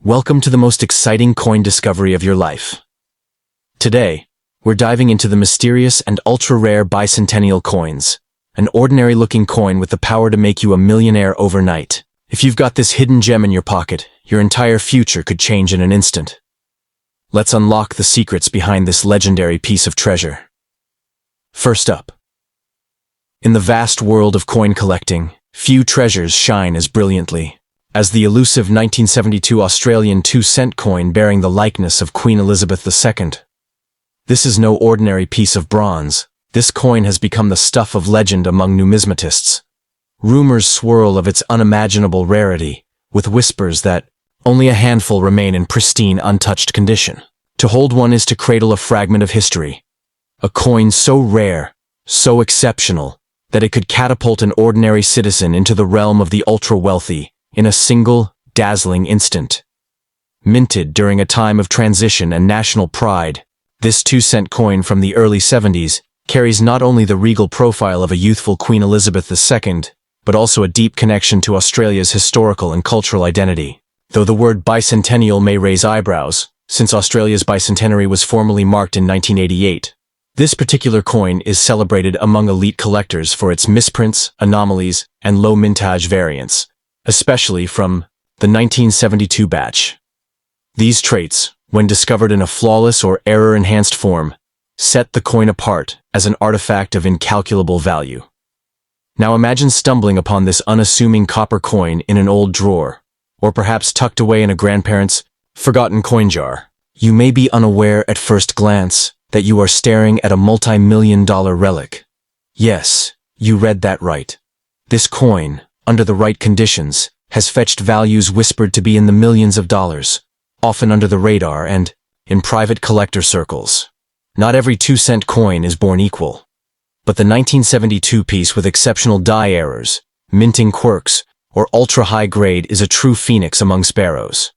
Welcome to the most exciting coin discovery of your life. Today, we're diving into the mysterious and ultra-rare bicentennial coins, an ordinary-looking coin with the power to make you a millionaire overnight. If you've got this hidden gem in your pocket, your entire future could change in an instant. Let's unlock the secrets behind this legendary piece of treasure. First up, in the vast world of coin collecting, few treasures shine as brilliantly as the elusive 1972 Australian 2-cent coin bearing the likeness of Queen Elizabeth II. This is no ordinary piece of bronze. This coin has become the stuff of legend among numismatists. Rumors swirl of its unimaginable rarity, with whispers that only a handful remain in pristine, untouched condition. To hold one is to cradle a fragment of history. A coin so rare, so exceptional, that it could catapult an ordinary citizen into the realm of the ultra-wealthy in a single, dazzling instant. Minted during a time of transition and national pride, this 2-cent coin from the early 70s carries not only the regal profile of a youthful Queen Elizabeth II, but also a deep connection to Australia's historical and cultural identity. Though the word bicentennial may raise eyebrows, since Australia's bicentenary was formally marked in 1988, this particular coin is celebrated among elite collectors for its misprints, anomalies, and low mintage variants, especially from the 1972 batch. These traits, when discovered in a flawless or error-enhanced form, set the coin apart as an artifact of incalculable value. Now imagine stumbling upon this unassuming copper coin in an old drawer, or perhaps tucked away in a grandparent's forgotten coin jar. You may be unaware at first glance that you are staring at a multi-million-dollar relic. Yes, you read that right. This coin, under the right conditions, has fetched values whispered to be in the millions of dollars, often under the radar and in private collector circles. Not every 2-cent coin is born equal, but the 1972 piece with exceptional die errors, minting quirks, or ultra-high grade is a true phoenix among sparrows.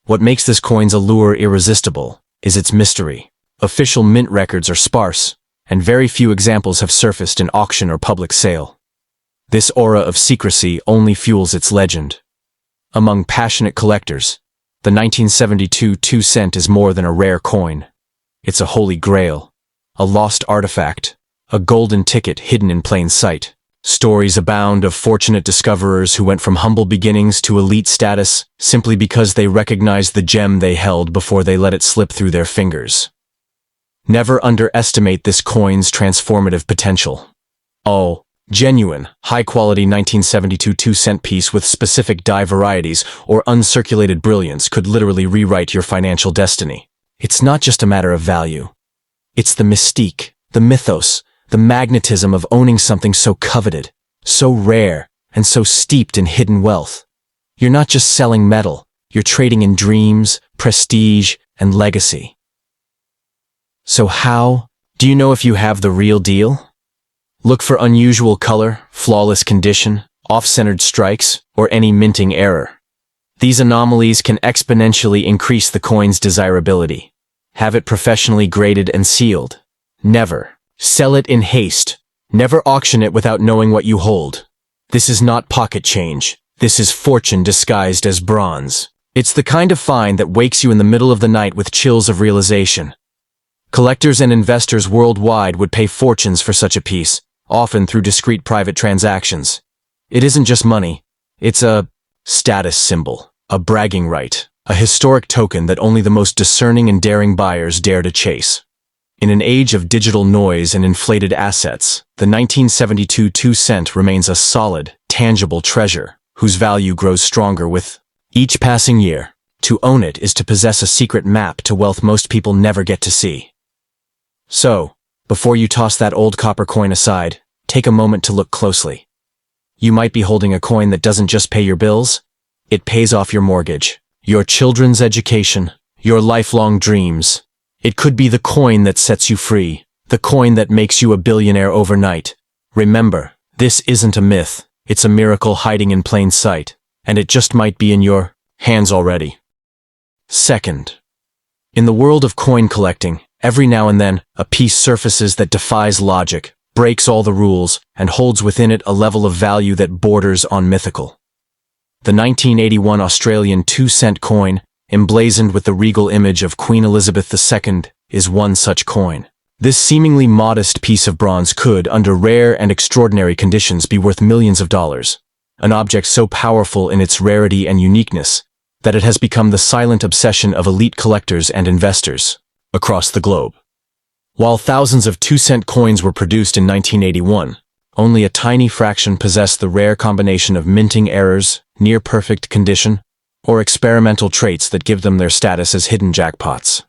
What makes this coin's allure irresistible is its mystery. Official mint records are sparse, and very few examples have surfaced in auction or public sale. This aura of secrecy only fuels its legend. Among passionate collectors, the 1972 2-cent is more than a rare coin. It's a holy grail, a lost artifact, a golden ticket hidden in plain sight. Stories abound of fortunate discoverers who went from humble beginnings to elite status simply because they recognized the gem they held before they let it slip through their fingers. Never underestimate this coin's transformative potential. Oh, genuine, high-quality 1972 2-cent piece with specific die varieties or uncirculated brilliance could literally rewrite your financial destiny. It's not just a matter of value. It's the mystique, the mythos, the magnetism of owning something so coveted, so rare, and so steeped in hidden wealth. You're not just selling metal, you're trading in dreams, prestige, and legacy. So how do you know if you have the real deal? Look for unusual color, flawless condition, off-centered strikes, or any minting error. These anomalies can exponentially increase the coin's desirability. Have it professionally graded and sealed. Never sell it in haste. Never auction it without knowing what you hold. This is not pocket change. This is fortune disguised as bronze. It's the kind of find that wakes you in the middle of the night with chills of realization. Collectors and investors worldwide would pay fortunes for such a piece, often through discreet private transactions. It isn't just money. It's a status symbol, a bragging right, a historic token that only the most discerning and daring buyers dare to chase. In an age of digital noise and inflated assets, the 1972 2-cent remains a solid, tangible treasure, whose value grows stronger with each passing year. To own it is to possess a secret map to wealth most people never get to see. So, before you toss that old copper coin aside, take a moment to look closely. You might be holding a coin that doesn't just pay your bills, it pays off your mortgage, your children's education, your lifelong dreams. It could be the coin that sets you free, the coin that makes you a billionaire overnight. Remember, this isn't a myth, it's a miracle hiding in plain sight, and it just might be in your hands already. Second, in the world of coin collecting, every now and then, a piece surfaces that defies logic, breaks all the rules, and holds within it a level of value that borders on mythical. The 1981 Australian 2-cent coin, emblazoned with the regal image of Queen Elizabeth II, is one such coin. This seemingly modest piece of bronze could, under rare and extraordinary conditions, be worth millions of dollars. An object so powerful in its rarity and uniqueness that it has become the silent obsession of elite collectors and investors across the globe. While thousands of 2-cent coins were produced in 1981, only a tiny fraction possessed the rare combination of minting errors, near-perfect condition, or experimental traits that give them their status as hidden jackpots.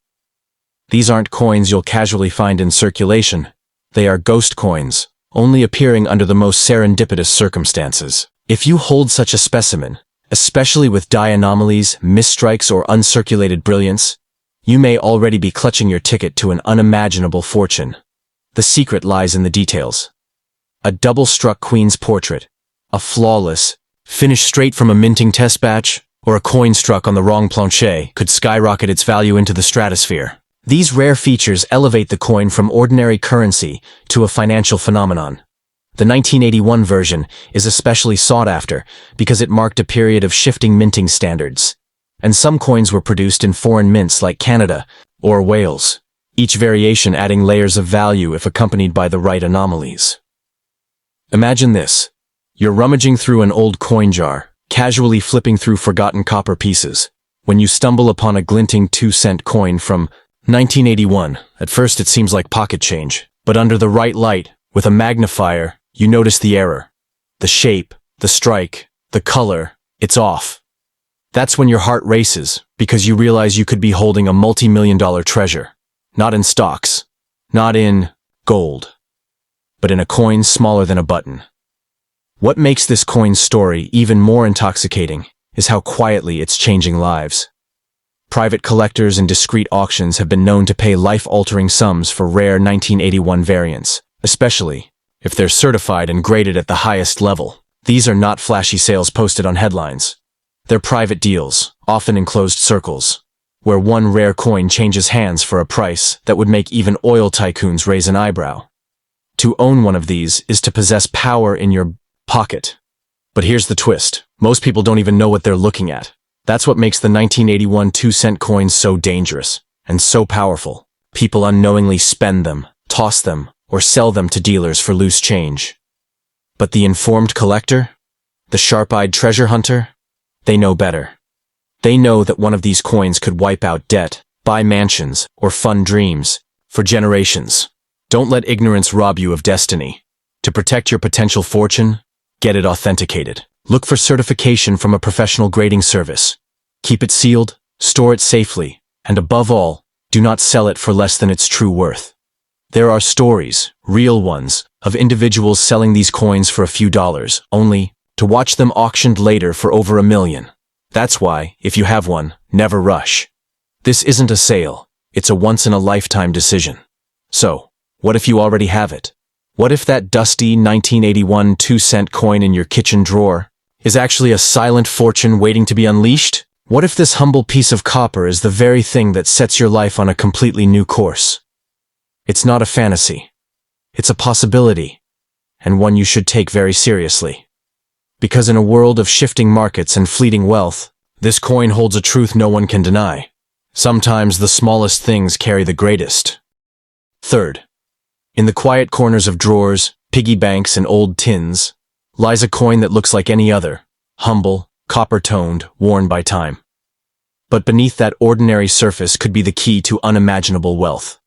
These aren't coins you'll casually find in circulation. They are ghost coins, only appearing under the most serendipitous circumstances. If you hold such a specimen, especially with die anomalies, misstrikes, or uncirculated brilliance, you may already be clutching your ticket to an unimaginable fortune. The secret lies in the details. A double-struck queen's portrait, a flawless, finish straight from a minting test batch, or a coin struck on the wrong planche could skyrocket its value into the stratosphere. These rare features elevate the coin from ordinary currency to a financial phenomenon. The 1981 version is especially sought after because it marked a period of shifting minting standards, and some coins were produced in foreign mints like Canada or Wales, each variation adding layers of value if accompanied by the right anomalies. Imagine this. You're rummaging through an old coin jar, casually flipping through forgotten copper pieces, when you stumble upon a glinting 2-cent coin from 1981. At first it seems like pocket change, but under the right light, with a magnifier, you notice the error. The shape, the strike, the color, it's off. That's when your heart races, because you realize you could be holding a multi-million-dollar treasure. Not in stocks, not in gold, but in a coin smaller than a button. What makes this coin's story even more intoxicating is how quietly it's changing lives. Private collectors and discreet auctions have been known to pay life-altering sums for rare 1981 variants, especially if they're certified and graded at the highest level. These are not flashy sales posted on headlines. They're private deals, often in closed circles, where one rare coin changes hands for a price that would make even oil tycoons raise an eyebrow. To own one of these is to possess power in your pocket. But here's the twist. Most people don't even know what they're looking at. That's what makes the 1981 2-cent coins so dangerous and so powerful. People unknowingly spend them, toss them, or sell them to dealers for loose change. But the informed collector, the sharp-eyed treasure hunter, they know better. They know that one of these coins could wipe out debt, buy mansions, or fund dreams for generations. Don't let ignorance rob you of destiny. To protect your potential fortune, get it authenticated. Look for certification from a professional grading service. Keep it sealed, store it safely, and above all, do not sell it for less than its true worth. There are stories, real ones, of individuals selling these coins for a few dollars, only to watch them auctioned later for over $1 million. That's why, if you have one, never rush. This isn't a sale, it's a once-in-a-lifetime decision. So, what if you already have it? What if that dusty 1981 2-cent coin in your kitchen drawer is actually a silent fortune waiting to be unleashed? What if this humble piece of copper is the very thing that sets your life on a completely new course? It's not a fantasy. It's a possibility, and one you should take very seriously. Because in a world of shifting markets and fleeting wealth, this coin holds a truth no one can deny. Sometimes the smallest things carry the greatest. Third, in the quiet corners of drawers, piggy banks, and old tins, lies a coin that looks like any other, humble, copper-toned, worn by time. But beneath that ordinary surface could be the key to unimaginable wealth.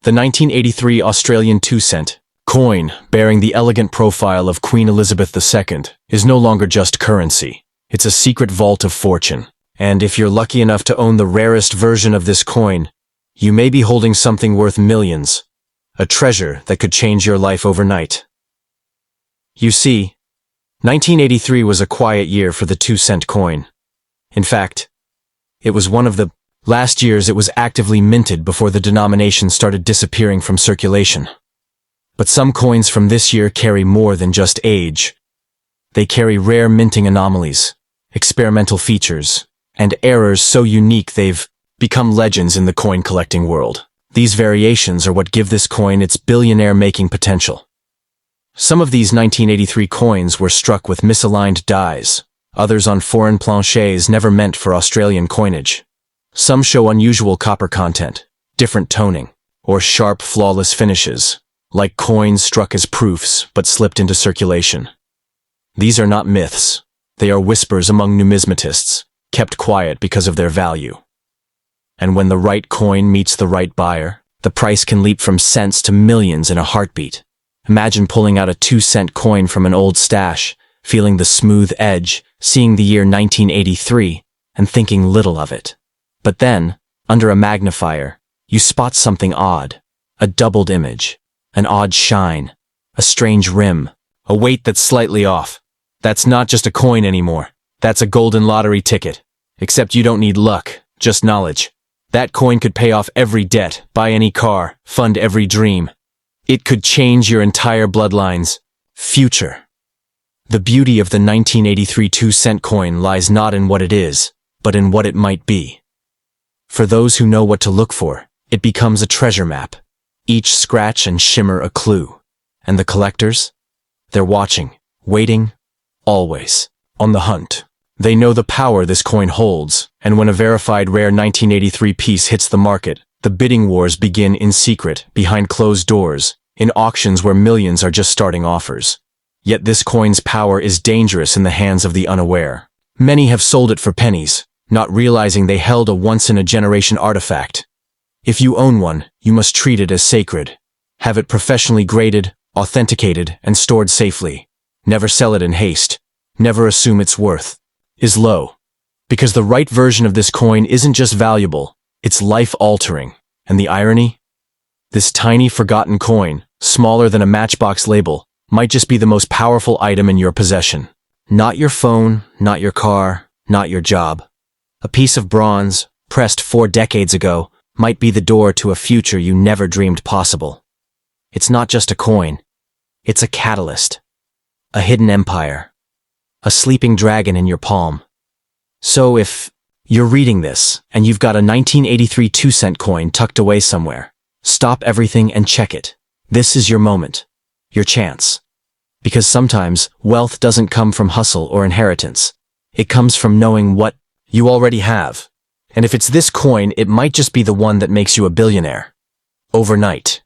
The 1983 Australian 2-cent coin, bearing the elegant profile of Queen Elizabeth II, is no longer just currency. It's a secret vault of fortune. And if you're lucky enough to own the rarest version of this coin, you may be holding something worth millions, a treasure that could change your life overnight. You see, 1983 was a quiet year for the 2-cent coin. In fact, it was one of the last years it was actively minted before the denomination started disappearing from circulation. But some coins from this year carry more than just age. They carry rare minting anomalies, experimental features, and errors so unique they've become legends in the coin collecting world. These variations are what give this coin its billionaire-making potential. Some of these 1983 coins were struck with misaligned dies, others on foreign planchets never meant for Australian coinage. Some show unusual copper content, different toning, or sharp, flawless finishes, like coins struck as proofs but slipped into circulation. These are not myths. They are whispers among numismatists, kept quiet because of their value. And when the right coin meets the right buyer, the price can leap from cents to millions in a heartbeat. Imagine pulling out a 2-cent coin from an old stash, feeling the smooth edge, seeing the year 1983, and thinking little of it. But then, under a magnifier, you spot something odd. A doubled image, an odd shine, a strange rim, a weight that's slightly off. That's not just a coin anymore. That's a golden lottery ticket. Except you don't need luck, just knowledge. That coin could pay off every debt, buy any car, fund every dream. It could change your entire bloodline's future. The beauty of the 1983 2-cent coin lies not in what it is, but in what it might be. For those who know what to look for, it becomes a treasure map, each scratch and shimmer a clue. And the collectors? They're watching, waiting, always, on the hunt. They know the power this coin holds, and when a verified rare 1983 piece hits the market, the bidding wars begin in secret, behind closed doors, in auctions where millions are just starting offers. Yet this coin's power is dangerous in the hands of the unaware. Many have sold it for pennies, not realizing they held a once-in-a-generation artifact. If you own one, you must treat it as sacred. Have it professionally graded, authenticated, and stored safely. Never sell it in haste. Never assume its worth is low. Because the right version of this coin isn't just valuable, it's life-altering. And the irony? This tiny, forgotten coin, smaller than a matchbox label, might just be the most powerful item in your possession. Not your phone, not your car, not your job. A piece of bronze, pressed 4 decades ago, might be the door to a future you never dreamed possible. It's not just a coin. It's a catalyst. A hidden empire. A sleeping dragon in your palm. So if you're reading this, and you've got a 1983 2-cent coin tucked away somewhere, stop everything and check it. This is your moment. Your chance. Because sometimes, wealth doesn't come from hustle or inheritance. It comes from knowing what you already have. And if it's this coin, it might just be the one that makes you a billionaire. Overnight.